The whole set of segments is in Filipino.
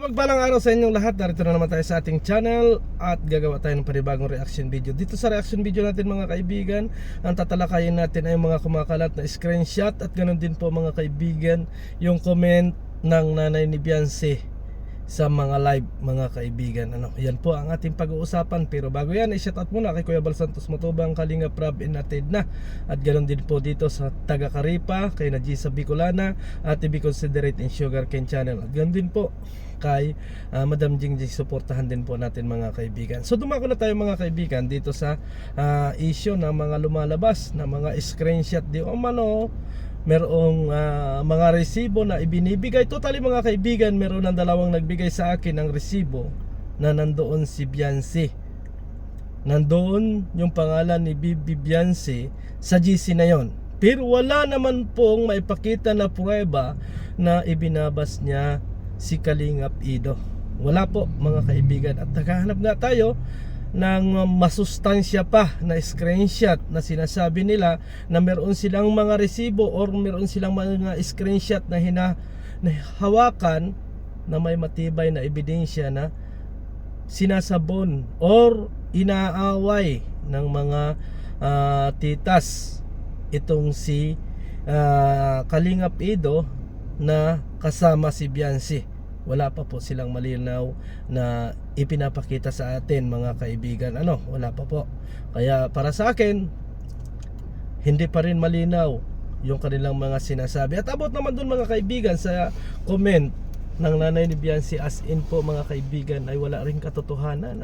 Magpalang araw sa inyong lahat. Narito na naman tayo sa ating channel at gagawa tayo ng panibagong reaction video. Dito sa reaction video natin mga kaibigan, ang tatalakayin natin ay mga kumakalat na screenshot at ganoon din po mga kaibigan yung comment ng nanay ni Beyonce sa mga live mga kaibigan. Yan po ang ating pag-uusapan. Pero bago yan, i-shout out muna kay Kuya Bal Santos Matubang, Kalinga Prab and Atid na. At ganoon din po dito sa taga Karipa, kay Najisa Bicolana at Be Considerate in Sugarcane Channel. At ganoon din po kay Madam Jingjing, suportahan din po natin mga kaibigan. So dumako na tayo mga kaibigan dito sa issue ng mga lumalabas na mga screenshot di umano merong mga resibo na ibinibigay. Totally mga kaibigan, meron ng dalawang nagbigay sa akin ng resibo na nandoon si Beyonce. Nandoon yung pangalan ni Bibi Beyonce sa GC na yon. Pero wala naman pong maipakita na pruweba na ibinabas niya si Kalingap Ido. Wala po mga kaibigan. At naghahanap nga tayo ng masustansya pa na screenshot na sinasabi nila na meron silang mga resibo or meron silang mga screenshot na hawakan na may matibay na ebidensya na sinasabon or inaaway ng mga titas itong si Kalingap Ido na kasama si Beyonce. Wala pa po silang malinaw na ipinapakita sa atin mga kaibigan. Wala pa po. Kaya para sa akin, hindi pa rin malinaw yung kanilang mga sinasabi. At abot naman dun mga kaibigan sa comment ng nanay ni Beyonce, as in po mga kaibigan ay wala rin katotohanan.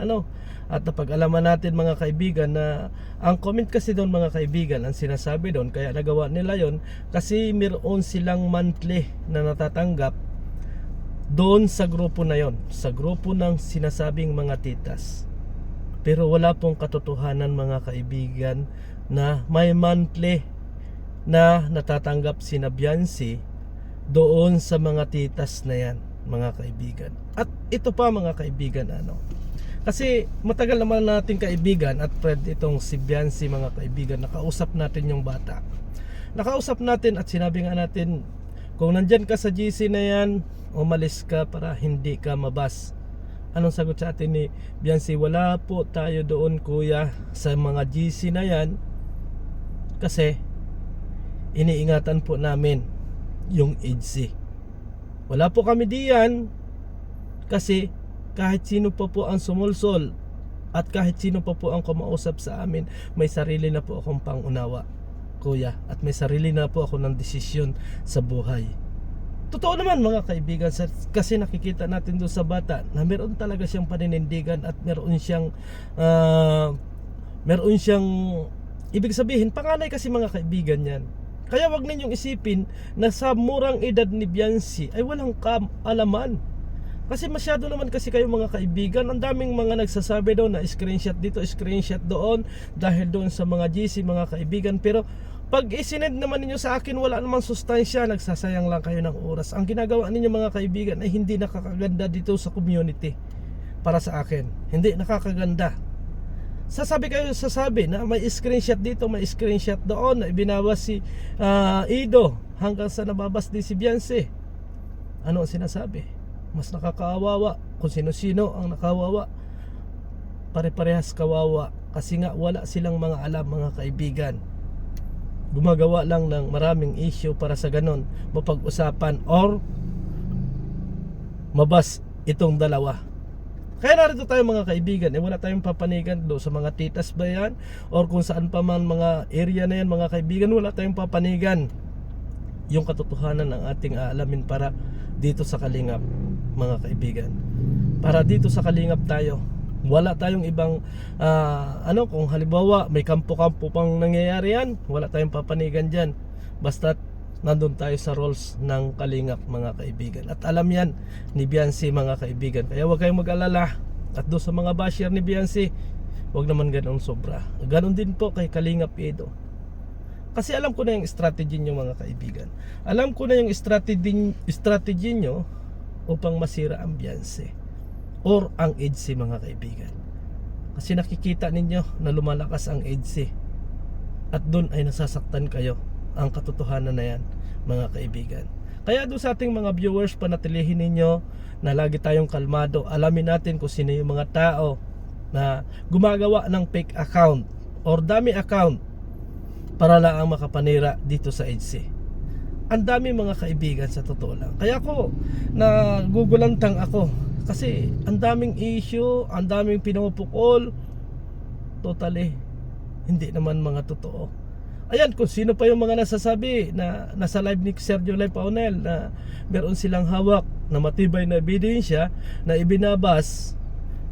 At napag-alaman natin mga kaibigan na ang comment kasi doon mga kaibigan, ang sinasabi doon, kaya nagawa nila yon kasi meron silang monthly na natatanggap doon sa grupo na yon, sa grupo ng sinasabing mga titas. Pero wala pong katotohanan mga kaibigan na may monthly na natatanggap si Beyonce doon sa mga titas na yan mga kaibigan. At ito pa mga kaibigan, kasi matagal naman natin kaibigan at friend itong si Beyonce mga kaibigan. Nakausap natin yung bata, nakausap natin at sinabi nga natin, kung nandyan ka sa GC na yan, umalis ka para hindi ka mabas. Anong sagot sa atin ni Beyonce? Wala po tayo doon kuya sa mga GC na yan kasi iniingatan po namin yung EDC. Wala po kami diyan kasi kahit sino pa po ang sumulsol at kahit sino pa po ang kumausap sa amin, may sarili na po akong pangunawa kuya, at may sarili na po ako ng desisyon sa buhay. Totoo naman mga kaibigan, kasi nakikita natin doon sa bata na meron talaga siyang paninindigan at meron siyang ibig sabihin, panganay kasi mga kaibigan yan. Kaya wag ninyong isipin na sa murang edad ni Beyonce ay walang kaalaman. Kasi masyado naman kasi kayo mga kaibigan, ang daming mga nagsasabi doon na screenshot dito, screenshot doon dahil doon sa mga GC mga kaibigan. Pero pag isinend naman ninyo sa akin, wala namang sustansya, nagsasayang lang kayo ng oras. Ang ginagawa ninyo mga kaibigan ay hindi nakakaganda dito sa community. Para sa akin, hindi nakakaganda. Sasabi na may screenshot dito, may screenshot doon na ibinawas si Ido hanggang sa nababas din si Beyonce. Ano ang sinasabi? Mas nakakaawawa kung sino-sino ang nakawawa. Pare-parehas kawawa kasi nga wala silang mga alam mga kaibigan. Gumagawa lang ng maraming issue para sa ganon mapag-usapan or mabas itong dalawa. Kaya narito tayo mga kaibigan, wala tayong papanigan do sa mga titas ba yan or kung saan pa man mga area na yan mga kaibigan, wala tayong papanigan. Yung katotohanan ng ating aalamin para dito sa Kalingap mga kaibigan. Para dito sa Kalingap tayo, wala tayong ibang kung halimbawa may kampo-kampo pang nangyayari yan, wala tayong papanigan dyan. Basta nandun tayo sa roles ng Kalingap mga kaibigan. At alam yan ni Beyonce mga kaibigan. Kaya huwag kayong mag-alala. At doon sa mga basher ni Beyonce, huwag naman ganun sobra. Ganon din po kay Kalingap Ido. Kasi alam ko na yung strategy nyo mga kaibigan. Alam ko na yung strategy nyo upang masira ang Beyonce or ang EDC mga kaibigan. Kasi nakikita ninyo na lumalakas ang EDC at doon ay nasasaktan kayo. Ang katotohanan na yan mga kaibigan. Kaya doon sa ating mga viewers, panatilihin ninyo na lagi tayong kalmado. Alamin natin kung sino yung mga tao na gumagawa ng fake account or dummy account para lang makapanira dito sa EDSA. Ang dami mga kaibigan, sa totoo lang. Kaya ako nagugulantang ako kasi ang daming issue, ang daming pinupukol. Totally hindi naman mga totoo. Ayan, kung sino pa yung mga nasasabi na nasa live ni Sergio Live Paunel na meron silang hawak na matibay na ebidensya na ibinabas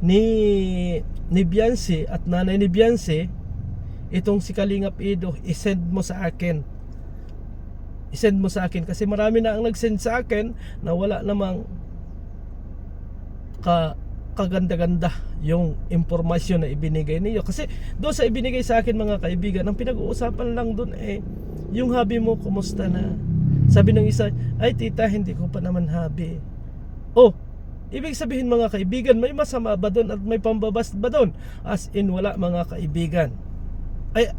ni Biancy at nanay ni Biancy, itong si Kalingap Edo, isend mo sa akin. Isend mo sa akin kasi marami na ang nagsend sa akin na wala namang kaganda-ganda yung impormasyon na ibinigay niyo. Kasi doon sa ibinigay sa akin mga kaibigan, ang pinag-uusapan lang doon yung hobby mo, kumusta na? Sabi ng isa, ay tita, hindi ko pa naman hobby. Oh, ibig sabihin mga kaibigan, may masama ba doon at may pambabas ba doon? As in, wala mga kaibigan. Ay,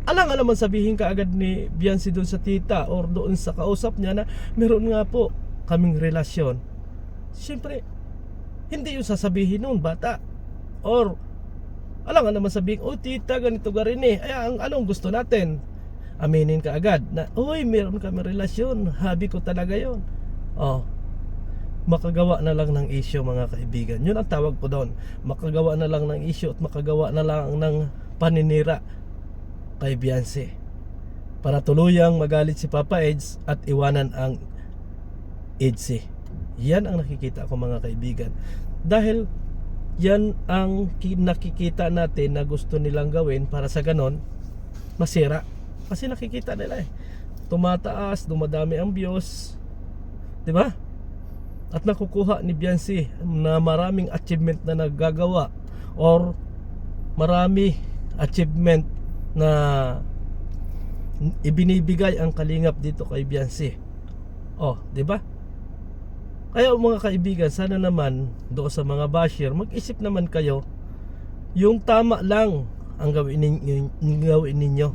alang naman sabihin ka agad ni Biancy doon sa tita or doon sa kausap niya na meron nga po kaming relasyon. Siyempre, hindi yung sasabihin noon bata. Or alang naman sabihin, oh tita, ganito ka rin ay anong gusto natin? Aminin ka agad na, uy, meron kami relasyon, hobby ko talaga yon. Oh, makagawa na lang ng issue mga kaibigan. Yun ang tawag ko doon. Makagawa na lang ng issue at makagawa na lang ng paninira kay Biancy para tuluyang magalit si Papa Eds at iwanan ang EDSA. Yan ang nakikita ko mga kaibigan. Dahil yan ang nakikita natin na gusto nilang gawin para sa ganon masira. Kasi nakikita nila tumataas, dumadami ang views, di ba? At nakukuha ni Biancy na maraming achievement na nagagawa or marami achievement na ibinibigay ang Kalingap dito kay Biancy. Oh, di ba? Kaya mga kaibigan, sana naman doon sa mga basher, mag-isip naman kayo yung tama lang ang gawin ninyo.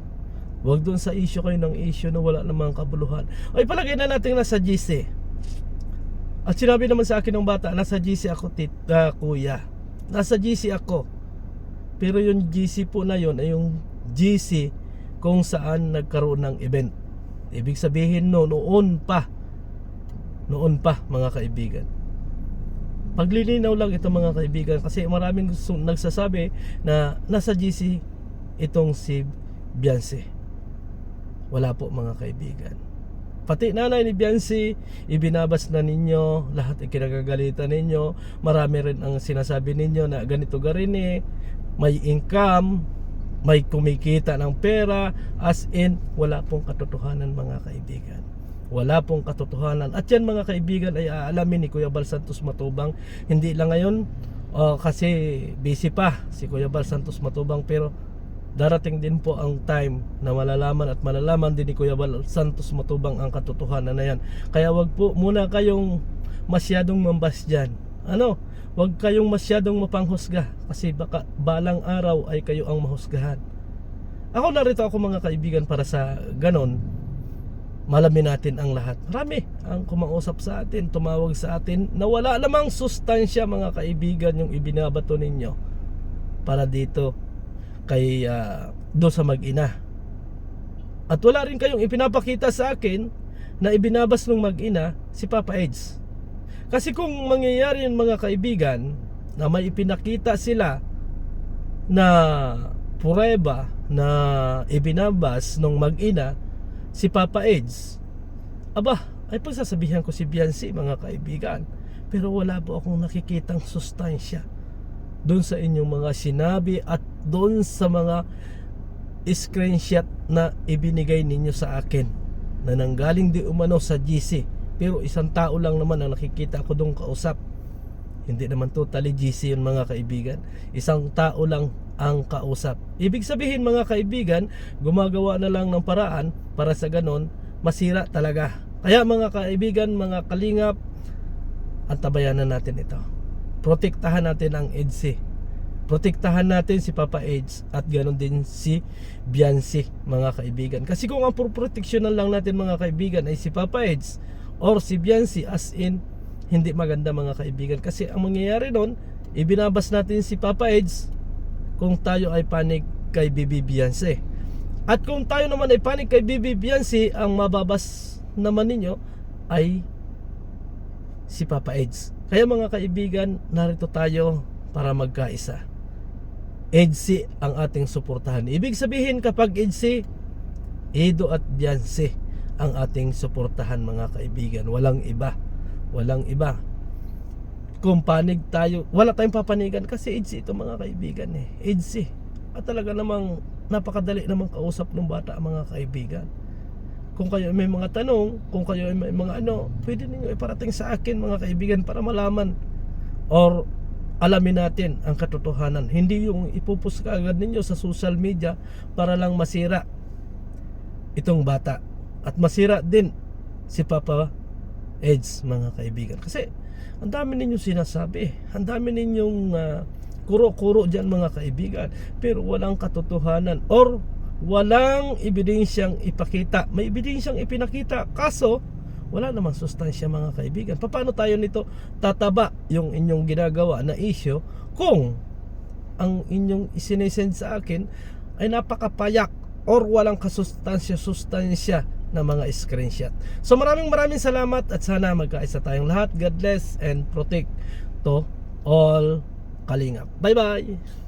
Huwag doon sa issue kayo ng issue na wala namang kabuluhan. Ay, palagay na natin nasa GC. At sinabi naman sa akin ng bata, nasa GC ako kuya. Nasa GC ako. Pero yung GC po na yon ay yung GC kung saan nagkaroon ng event. Ibig sabihin noon pa mga kaibigan. Paglilinaw lang ito mga kaibigan kasi maraming nagsasabi na nasa GC itong si Biancy. Wala po mga kaibigan. Pati nanay ni Biancy, ibinabas na ninyo, lahat ay kinagagalitan ninyo. Marami rin ang sinasabi ninyo na ganito garin may income, may kumikita ng pera, as in wala pong katotohanan mga kaibigan. Wala pong katotohanan. At yan mga kaibigan ay aalamin ni Kuya Bal Santos Matubang. Hindi lang ngayon kasi busy pa si Kuya Bal Santos Matubang, pero darating din po ang time na malalaman din ni Kuya Bal Santos Matubang ang katotohanan na yan. Kaya wag po muna kayong masyadong mambas dyan. Wag kayong masyadong mapanghusga kasi baka balang araw ay kayo ang mahusgahan. Ako narito ako mga kaibigan para sa ganon malamin natin ang lahat. Marami ang kumausap sa atin, tumawag sa atin na wala namang sustansya mga kaibigan yung ibinabato ninyo para dito kay do sa mag-ina. At wala rin kayong ipinapakita sa akin na ibinabas ng mag-ina si Papa Eds. Kasi kung mangyayari yun mga kaibigan na may ipinakita sila na pureba na ibinabas ng mag-ina si Papa Eds, ay pagsasabihan ko si Biancy mga kaibigan. Pero wala po akong nakikitang sustansya doon sa inyong mga sinabi at doon sa mga screenshot na ibinigay ninyo sa akin na nanggaling di umano sa GC. Pero isang tao lang naman ang nakikita ko doon kausap. Hindi naman totally GC yun mga kaibigan. Isang tao lang ang kausap. Ibig sabihin mga kaibigan, gumagawa na lang ng paraan para sa ganon masira talaga. Kaya mga kaibigan, mga kalingap, antabayan na natin ito. Protektahan natin ang EDSA protektahan natin si Papa Eds at ganoon din si Biancy, mga kaibigan. Kasi kung ang proteksyonan lang natin, mga kaibigan, ay si Papa Eds or si Biancy, as in hindi maganda, mga kaibigan. Kasi ang mangyayari nun, ibinabas natin si Papa Eds kung tayo ay panig kay Bibi Biancy. At kung tayo naman ay panig kay Bibi Biancy, ang mababas naman ninyo ay si Papa Eds. Kaya mga kaibigan, narito tayo para magkaisa. EDSI ang ating suportahan. Ibig sabihin, kapag EDSI, Edo at Biancy ang ating suportahan, mga kaibigan. Walang iba. Walang iba. Kung panig tayo, wala tayong papanigan kasi EDSI ito, mga kaibigan eh. EDSI. At talaga namang napakadali namang kausap ng bata, mga kaibigan. Kung kayo may mga tanong, kung kayo may mga pwede niyo iparating sa akin, mga kaibigan, para malaman or alamin natin ang katotohanan. Hindi yung ipupus ka agad ninyo sa social media para lang masira itong bata at masira din si Papa Eds, mga kaibigan. Kasi ang dami ninyong sinasabi, ang dami ninyong kuro-kuro dyan, mga kaibigan, pero walang katotohanan or walang ebidensyang ipakita. May ebidensyang ipinakita, kaso wala namang sustansya, mga kaibigan. Paano tayo nito tataba yung inyong ginagawa na issue kung ang inyong isinesend sa akin ay napakapayak or walang kasustansya na mga screenshot. So maraming salamat at sana magkaisa tayong lahat. God bless and protect to all Kalingap. Bye bye.